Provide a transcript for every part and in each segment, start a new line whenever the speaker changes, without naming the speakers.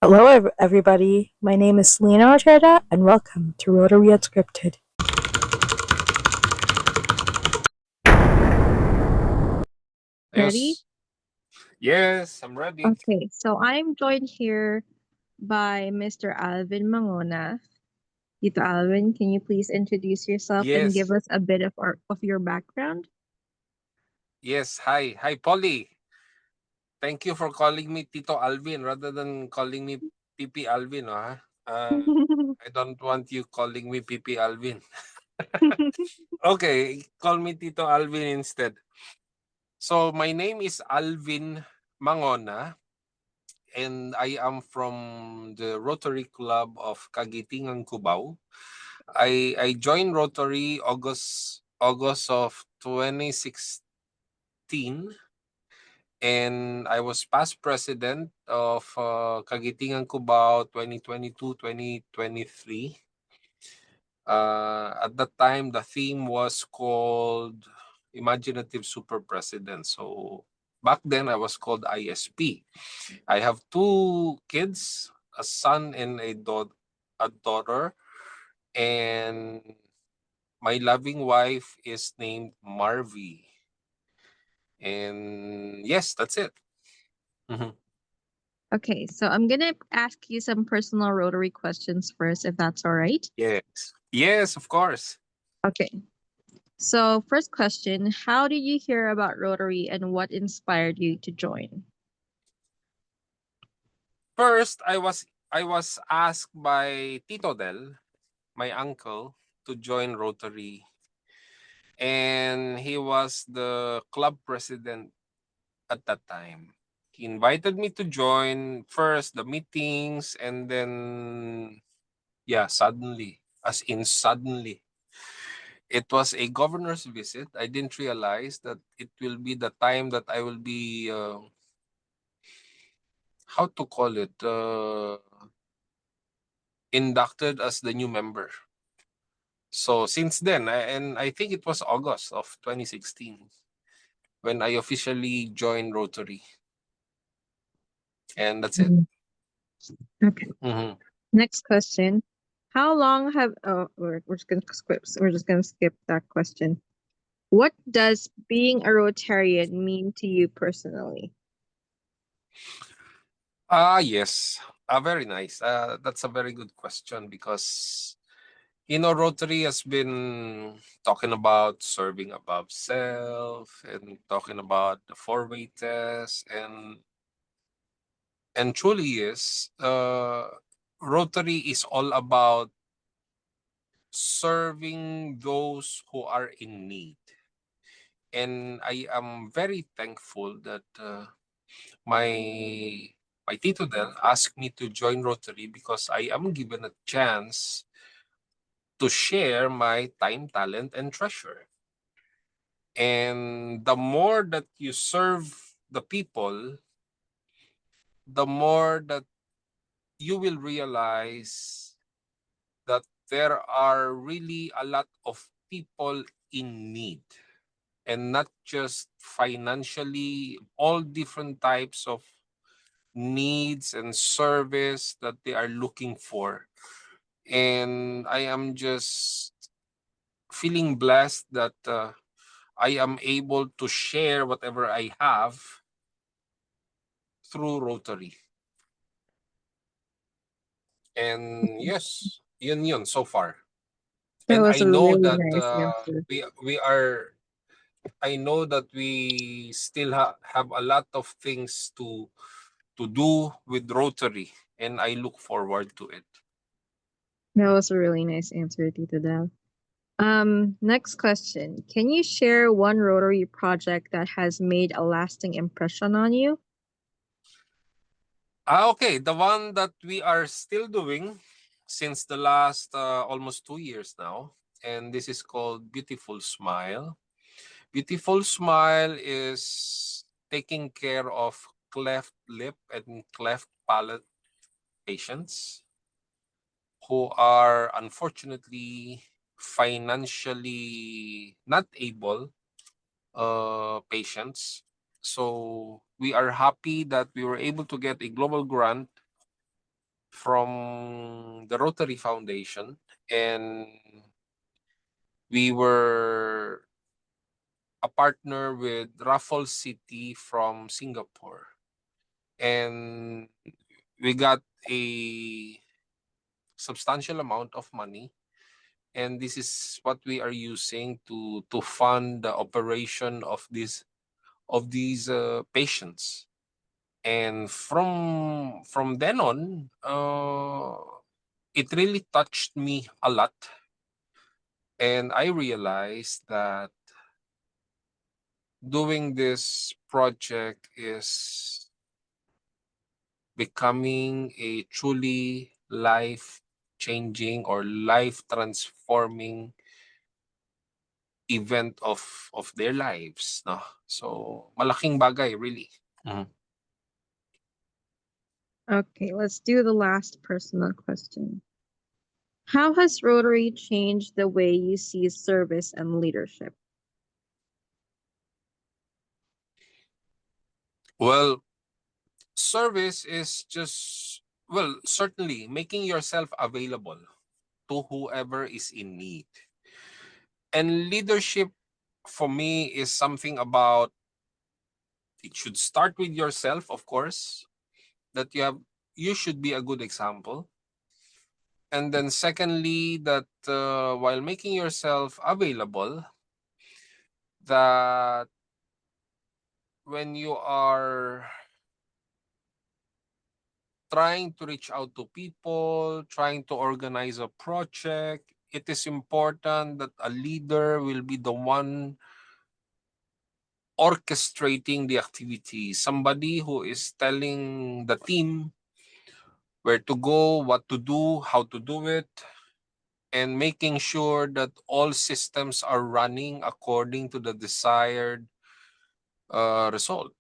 Hello, everybody. My name is Selena Ortega, and welcome to Rotary Unscripted.
Ready?
Yes. Yes, I'm ready.
Okay, so I'm joined here by Mr. Alvin Mangona. Tito Alvin, can you please introduce yourself and give
Yes.
us a bit of your background?
Yes. Hi. Hi, Polly. Thank you for calling me Tito Alvin rather than calling me Pipi Alvin, ha? I don't want you calling me Pipi Alvin. Okay, call me Tito Alvin instead. So my name is Alvin Mangona and I am from the Rotary Club of Kagitingan, Cubao. I joined Rotary August of 2016, and I was past president of Kagitingan Cubao 2022-2023. At that time, the theme was called Imaginative Super President. So back then, I was called ISP. I have two kids, a son and a daughter, and my loving wife is named Marvy. And yes, that's it. Mhm.
Okay, so I'm gonna ask you some personal Rotary questions first, if that's all right.
Yes. Yes, of course.
Okay, so first question: how did you hear about Rotary and what inspired you to join?
First, I was asked by Tito Del, my uncle, to join Rotary, and he was the club president at that time. He invited me to join first the meetings, and then yeah, suddenly, as in suddenly, it was a governor's visit. I didn't realize that it will be the time that I will be how to call it, inducted as the new member. So since then, and I think it was August of 2016 when I officially joined Rotary, and that's it.
Mhm. Okay.
Mhm.
Next question: how long have we're just gonna skip that question. What does being a Rotarian mean to you personally?
Yes. Very nice. That's a very good question because Rotary has been talking about serving above self and talking about the four-way test, and truly is Rotary is all about serving those who are in need. And I am very thankful that my my Tito Del asked me to join Rotary because I am given a chance to share my time, talent, and treasure. And the more that you serve the people, the more that you will realize that there are really a lot of people in need, and not just financially, all different types of needs and service that they are looking for. And I am just feeling blessed that I am able to share whatever I have through Rotary. And yes, yun so far.
That
And
was
I
a
know
really
that
nice answer.
we are I know that we still have a lot of things to do with Rotary, and I look forward to it.
That was a really nice answer, Tito Del. Next question. Can you share one Rotary project that has made a lasting impression on you?
Okay, the one that we are still doing since the last almost 2 years now, and this is called Beautiful Smile. Beautiful Smile is taking care of cleft lip and cleft palate patients who are unfortunately financially not able patients. So we are happy that we were able to get a global grant from the Rotary Foundation, and we were a partner with Raffles City from Singapore, and we got a substantial amount of money, and this is what we are using to fund the operation of these patients. And from then on, it really touched me a lot, and I realized that doing this project is becoming a truly life changing or life transforming event of their lives, no? So malaking bagay really. Mhm.
Okay, let's do the last personal question. How has Rotary changed the way you see service and leadership?
Well, service is just, well, certainly making yourself available to whoever is in need. And leadership for me is something about, it should start with yourself, of course, that you should be a good example. And then secondly, that while making yourself available, that when you are trying to reach out to people, trying to organize a project, it is important that a leader will be the one orchestrating the activity, somebody who is telling the team where to go, what to do, how to do it, and making sure that all systems are running according to the desired result.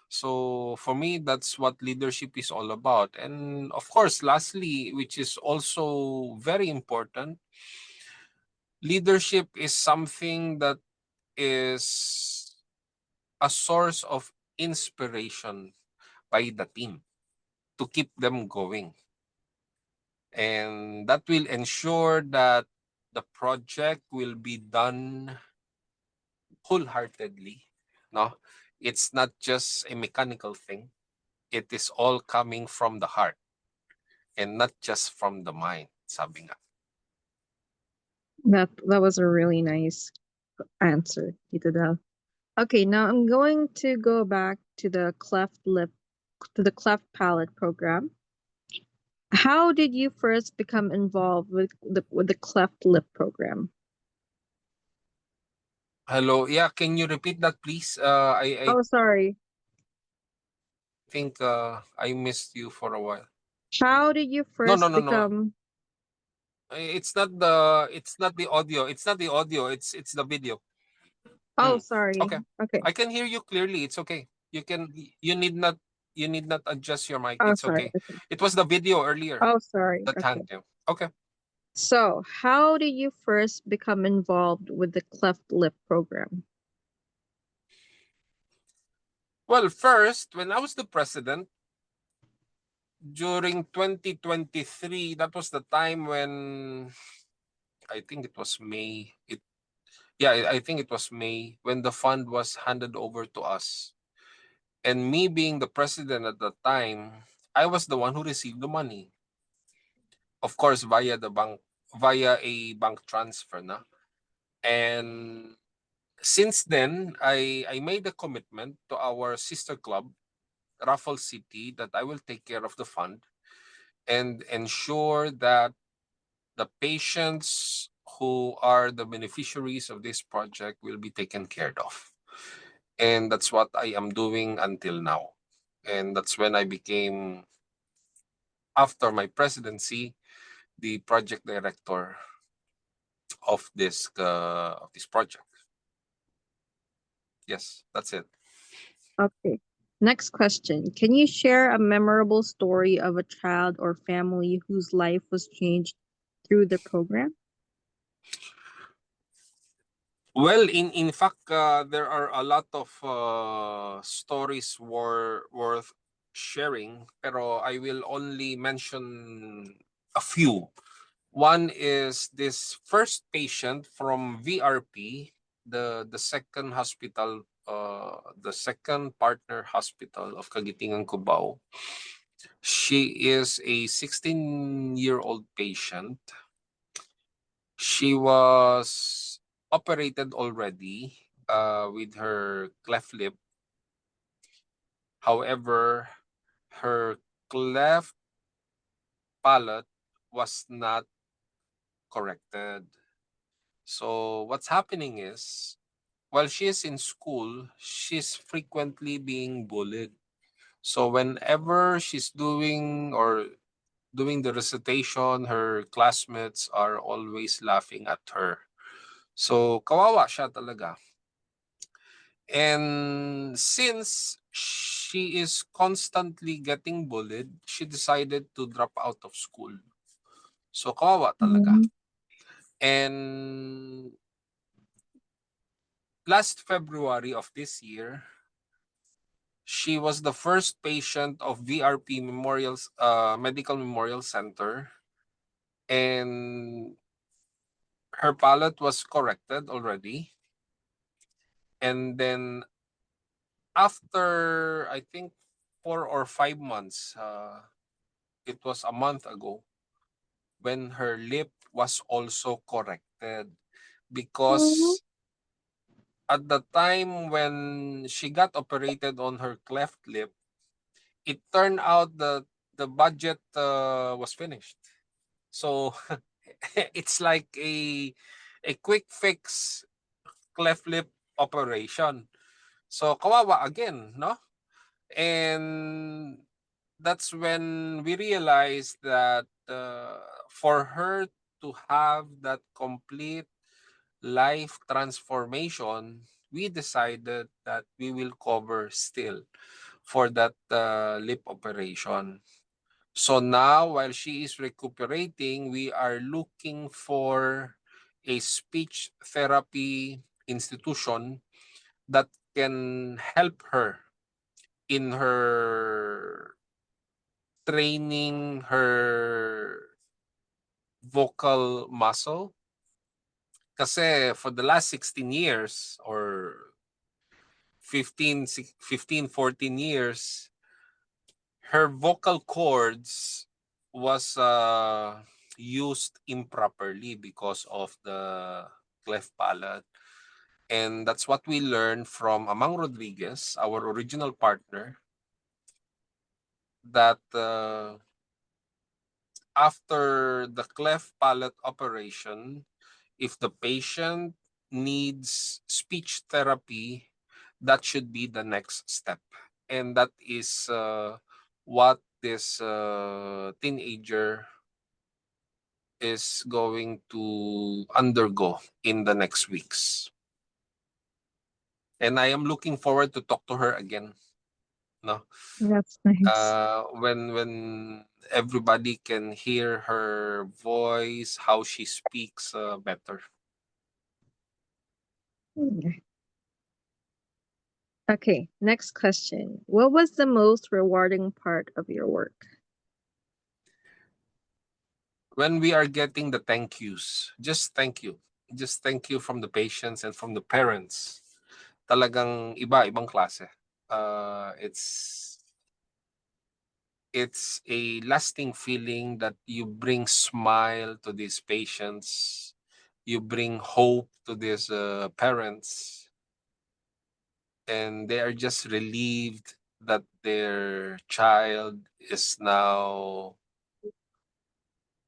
So for me, that's what leadership is all about. And of course, lastly, which is also very important, leadership is something that is a source of inspiration by the team to keep them going. And that will ensure that the project will be done wholeheartedly. No, it's not just a mechanical thing. It is all coming from the heart and not just from the mind, sabi nga.
That was a really nice answer, Tito Del. Okay, now I'm going to go back to the cleft palate program. How did you first become involved with the cleft lip program?
Hello, yeah, can you repeat that, please? I
Oh, sorry.
think I missed you for a while.
How did you
No, no,
first
no, no.
become?
It's not the audio. It's not the audio. It's the video.
Oh,
Mm.
sorry.
Okay.
Okay.
I can hear you clearly. It's okay. You need not adjust your mic.
Oh,
It's
sorry.
okay.
Okay.
It was the video earlier
Oh, sorry.
that
Okay.
hanged you. Okay.
So, how did you first become involved with the cleft lip program?
Well, first, when I was the president during 2023, that was the time when I think it was May. I think it was May when the fund was handed over to us. And me being the president at the time, I was the one who received the money. Of course, via a bank transfer, na. And since then, I made a commitment to our sister club, Raffles City, that I will take care of the fund and ensure that the patients who are the beneficiaries of this project will be taken care of. And that's what I am doing until now. And that's when I became, after my presidency, the project director of this project. Yes, that's it.
Okay. Next question. Can you share a memorable story of a child or family whose life was changed through the program?
Well, in fact, there are a lot of stories worth sharing, pero I will only mention a few. One is this first patient from VRP, the second hospital, the second partner hospital of Kagitingan Cubao. She is a 16-year-old patient. She was operated already with her cleft lip. However, her cleft palate was not corrected. So what's happening is, while she is in school, she's frequently being bullied. So whenever she's doing the recitation, her classmates are always laughing at her. So kawawa siya talaga. And since she is constantly getting bullied, she decided to drop out of school. So kawawa talaga.
Mhm.
And last February of this year, she was the first patient of VRP Medical Memorial Center, and her palate was corrected already. And then after, I think, 4 or 5 months, it was a month ago, when her lip was also corrected,
Mhm.
because at the time when she got operated on her cleft lip, it turned out that the budget was finished. So it's like a quick fix cleft lip operation. So kawawa again, no? And that's when we realized that for her to have that complete life transformation, we decided that we will cover still for that lip operation. So now, while she is recuperating, we are looking for a speech therapy institution that can help her in her training her vocal muscle. Kasi for the last 16 years or 14 years, her vocal cords was used improperly because of the cleft palate. And that's what we learned from Amang Rodriguez, our original partner, that after the cleft palate operation, if the patient needs speech therapy, that should be the next step. And that is what this teenager is going to undergo in the next weeks. And I am looking forward to talk to her again. No,
That's nice.
when everybody can hear her voice, how she speaks better.
Okay. Okay, next question. What was the most rewarding part of your work?
When we are getting the thank yous, just thank you from the patients and from the parents. Talagang ibang klase. It's a lasting feeling that you bring smile to these patients, you bring hope to these parents, and they are just relieved that their child is now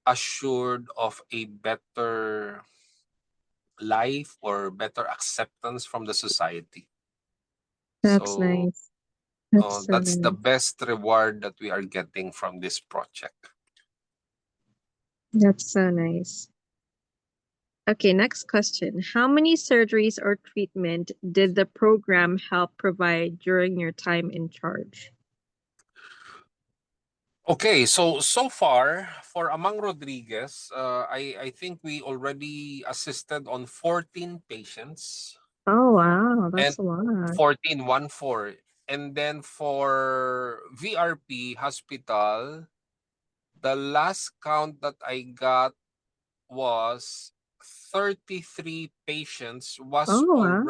assured of a better life or better acceptance from the society.
That's
So
nice. That's so
that's the
nice.
best reward that we are getting from this project.
That's so nice. Okay, next question. How many surgeries or treatment did the program help provide during your time in charge?
Okay, so far for Amang Rodriguez, I think we already assisted on 14 patients,
Oh wow,
and
that's a lot.
14 1 4. And then for VRP hospital, the last count that I got was 33 patients
Oh, wow.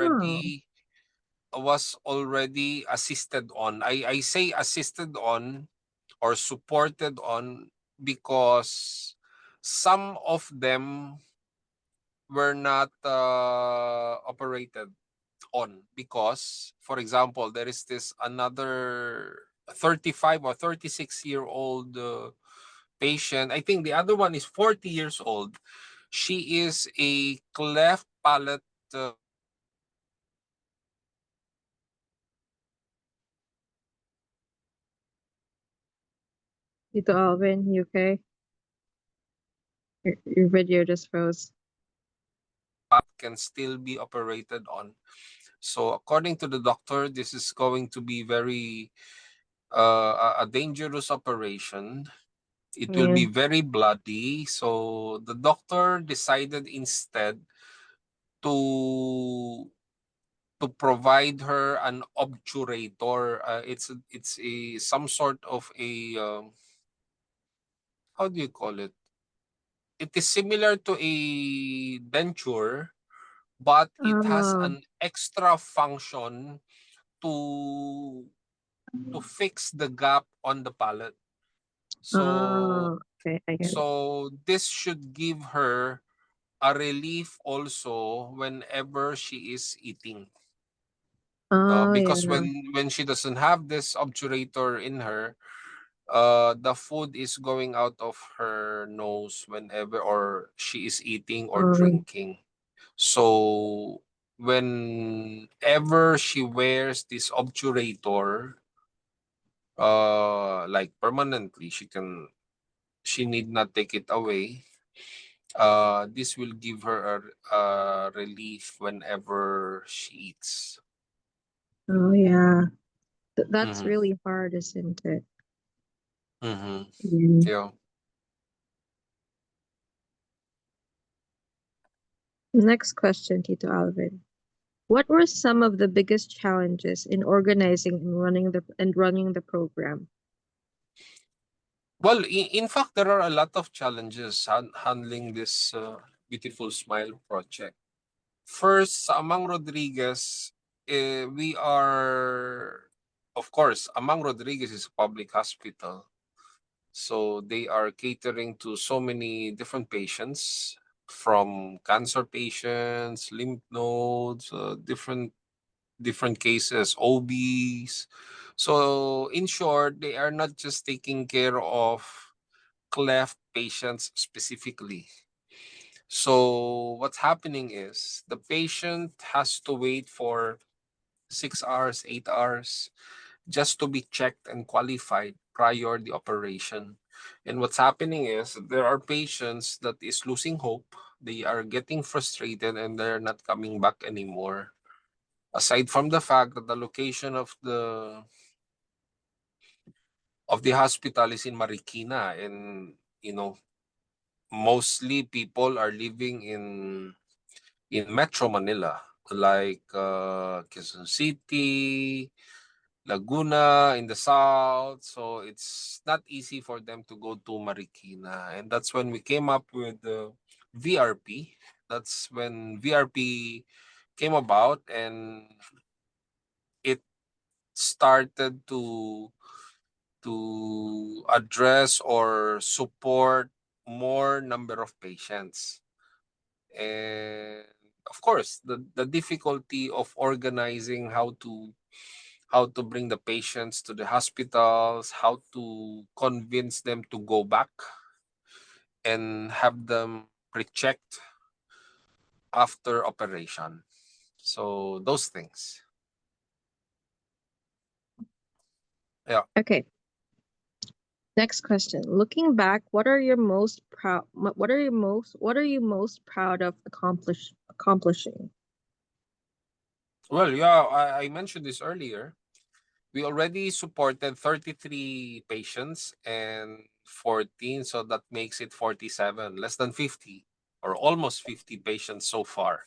was already assisted on. I say assisted on or supported on because some of them were not operated on because, for example, there is this another 35 or 36-year-old patient. I think the other one is 40 years old. She is a cleft palate
Tito Alvin, you okay? Your video just froze.
but can still be operated on. So according to the doctor, this is going to be very a dangerous operation. It will be
Yeah.
very bloody. So the doctor decided instead to provide her an obturator. It's a some sort of a how do you call it? It is similar to a denture, but it has
Oh,
an extra function to fix the gap on the palate. So
okay, I get it.
this should give her a relief also whenever she is eating.
Oh,
Because
yeah.
when she doesn't have this obturator in her, the food is going out of her nose whenever or she is eating or
Um,
drinking. So whenever she wears this obturator, like permanently, she need not take it away. This will give her a relief whenever she eats.
oh, yeah. That's
Mm-hmm.
really hard, isn't it?
Mm-hmm.
Mm.
Yeah.
Next question, Tito Alvin. What were some of the biggest challenges in organizing and running the program?
Well, in fact, there are a lot of challenges handling this beautiful smile project. First, sa Amang Rodriguez, we are, of course, Amang Rodriguez is a public hospital. So they are catering to so many different patients from cancer patients, lymph nodes, different cases, OBs. So in short, they are not just taking care of cleft patients specifically. So what's happening is the patient has to wait for 6 hours, 8 hours just to be checked and qualified prior the operation. And what's happening is there are patients that is losing hope. They are getting frustrated and they're not coming back anymore. Aside from the fact that the location of the hospital is in Marikina, and you know mostly people are living in Metro Manila, like Quezon City, Laguna in the south. So it's not easy for them to go to Marikina. And that's when we came up with the VRP. That's when VRP came about, and it started to address or support more number of patients. And of course, the difficulty of organizing how to bring the patients to the hospitals, how to convince them to go back and have them rechecked after operation. So those things. Yeah.
Okay. Next question. Looking back, what are you most proud of accomplishing?
Well, yeah, I mentioned this earlier. We already supported 33 patients and 14, so that makes it 47, less than 50 or almost 50 patients so far.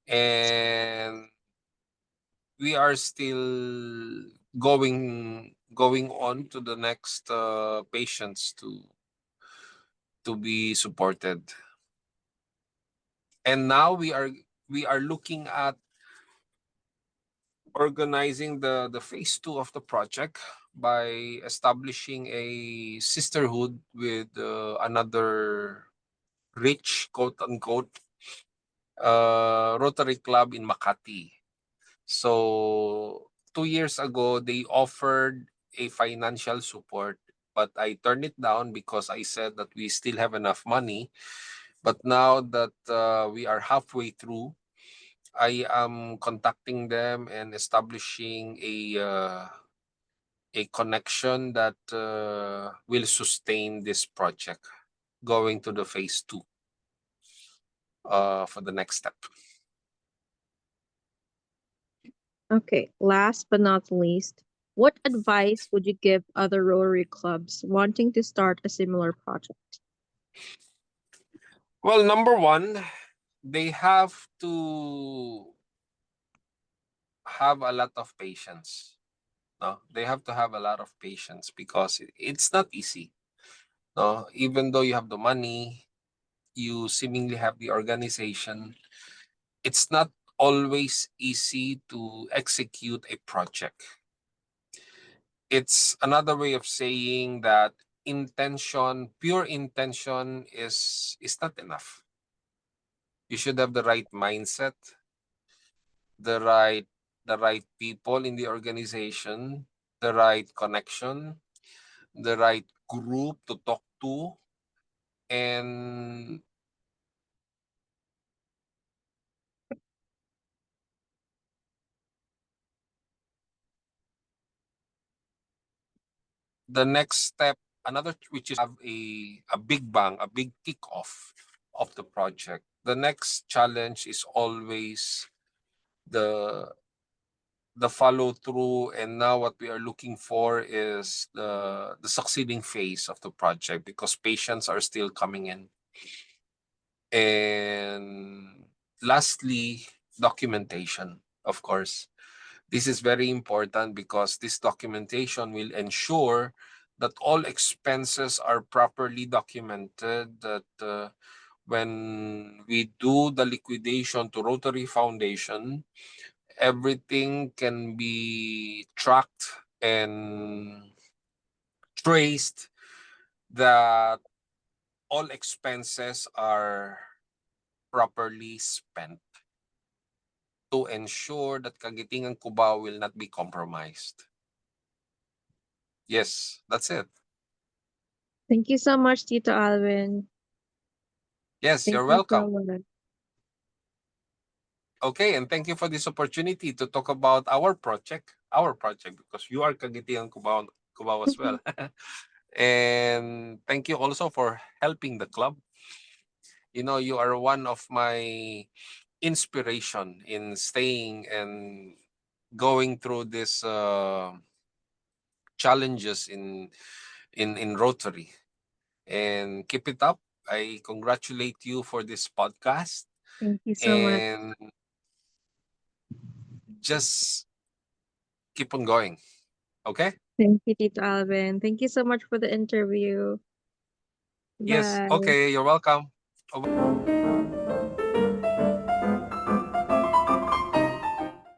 And we are still going on to the next patients to be supported. And now we are looking at organizing the phase two of the project by establishing a sisterhood with another rich, quote unquote, Rotary Club in Makati. So 2 years ago, they offered a financial support, but I turned it down because I said that we still have enough money. But now that we are halfway through, I am contacting them and establishing a connection that will sustain this project going to the phase two for the next step.
Okay, last but not least, what advice would you give other Rotary clubs wanting to start a similar project?
Well, number one, they have to have a lot of patience. No, they have to have a lot of patience because it's not easy. No, even though you have the money, you seemingly have the organization, it's not always easy to execute a project. It's another way of saying that intention, pure intention is not enough. You should have the right mindset, the right the right people in the organization, the right connection, the right group to talk to, and the next step, another which is have a big bang, a big kickoff of the project. The next challenge is always the the follow through, and now what we are looking for is the succeeding phase of the project because patients are still coming in. And lastly, documentation, of course. This is very important because this documentation will ensure that all expenses are properly documented, that when we do the liquidation to Rotary Foundation, everything can be tracked and traced, that all expenses are properly spent to ensure that Kagitingan Cubao will not be compromised. Yes, that's it.
Thank you so much, Tito Alvin.
Yes,
Thank
you're
you so
welcome.
much.
Okay, and thank you for this opportunity to talk about our project, because you are Kagitingan Cubao as well. And thank you also for helping the club. You are one of my inspiration in staying and going through these challenges in Rotary. And keep it up. I congratulate you for this podcast,
Thank you so much.
and just keep on going. Okay?
Thank you, Tito Alvin. Thank you so much for the interview.
Yes.
Bye.
Okay. You're welcome.